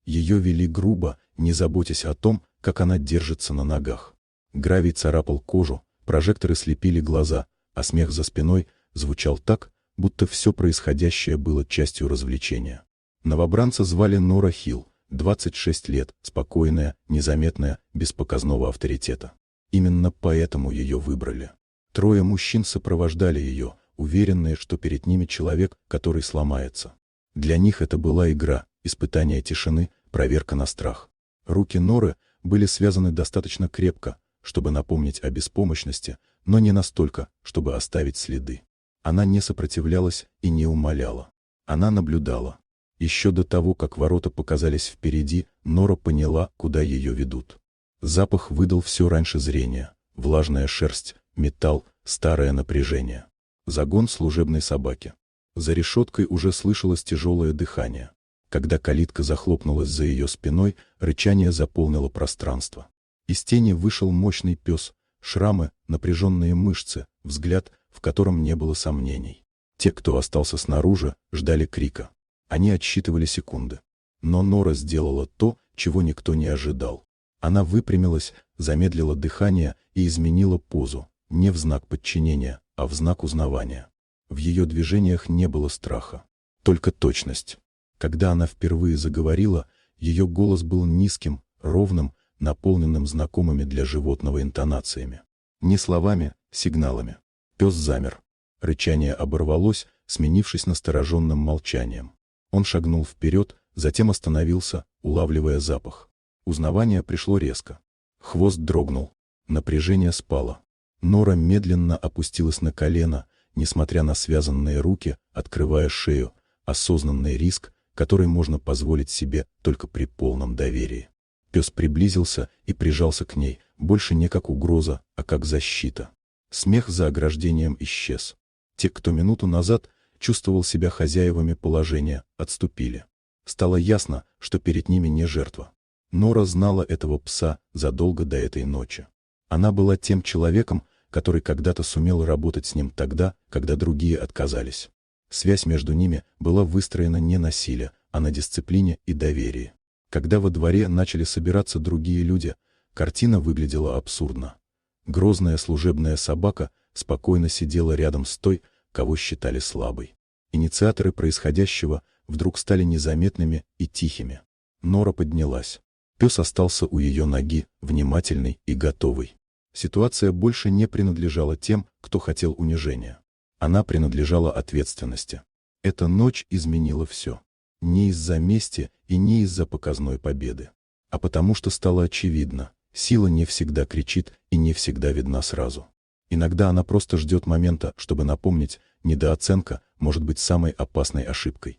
Ее вели грубо, не заботясь о том, как она держится на ногах. Гравий царапал кожу, прожекторы слепили глаза, а смех за спиной звучал так, будто все происходящее было частью развлечения. Новобранца звали Нора Хилл, 26 лет, спокойная, незаметная, без показного авторитета. Именно поэтому ее выбрали. Трое мужчин сопровождали ее, уверенные, что перед ними человек, который сломается. Для них это была игра, испытание тишины, проверка на страх. Руки Норы были связаны достаточно крепко, чтобы напомнить о беспомощности, но не настолько, чтобы оставить следы. Она не сопротивлялась и не умоляла. Она наблюдала. Еще до того, как ворота показались впереди, Нора поняла, куда ее ведут. Запах выдал все раньше зрения. Влажная шерсть, металл, старое напряжение. Загон служебной собаки. За решеткой уже слышалось тяжелое дыхание. Когда калитка захлопнулась за ее спиной, рычание заполнило пространство. Из тени вышел мощный пес, шрамы, напряженные мышцы, взгляд, в котором не было сомнений. Те, кто остался снаружи, ждали крика. Они отсчитывали секунды. Но Нора сделала то, чего никто не ожидал. Она выпрямилась, замедлила дыхание и изменила позу, не в знак подчинения, а в знак узнавания. В ее движениях не было страха, только точность. Когда она впервые заговорила, ее голос был низким, ровным, наполненным знакомыми для животного интонациями. Не словами, сигналами. Пес замер. Рычание оборвалось, сменившись настороженным молчанием. Он шагнул вперед, затем остановился, улавливая запах. Узнавание пришло резко. Хвост дрогнул. Напряжение спало. Нора медленно опустилась на колено, несмотря на связанные руки, открывая шею, осознанный риск, который можно позволить себе только при полном доверии. Пес приблизился и прижался к ней, больше не как угроза, а как защита. Смех за ограждением исчез. Те, кто минуту назад чувствовал себя хозяевами положения, отступили. Стало ясно, что перед ними не жертва. Нора знала этого пса задолго до этой ночи. Она была тем человеком, который когда-то сумел работать с ним тогда, когда другие отказались. Связь между ними была выстроена не на силе, а на дисциплине и доверии. Когда во дворе начали собираться другие люди, картина выглядела абсурдно. Грозная служебная собака спокойно сидела рядом с той, кого считали слабой. Инициаторы происходящего вдруг стали незаметными и тихими. Нора поднялась. Пес остался у ее ноги, внимательный и готовый. Ситуация больше не принадлежала тем, кто хотел унижения. Она принадлежала ответственности. Эта ночь изменила все. Не из-за мести и не из-за показной победы, а потому что стало очевидно, сила не всегда кричит и не всегда видна сразу. Иногда она просто ждет момента, чтобы напомнить, недооценка может быть самой опасной ошибкой.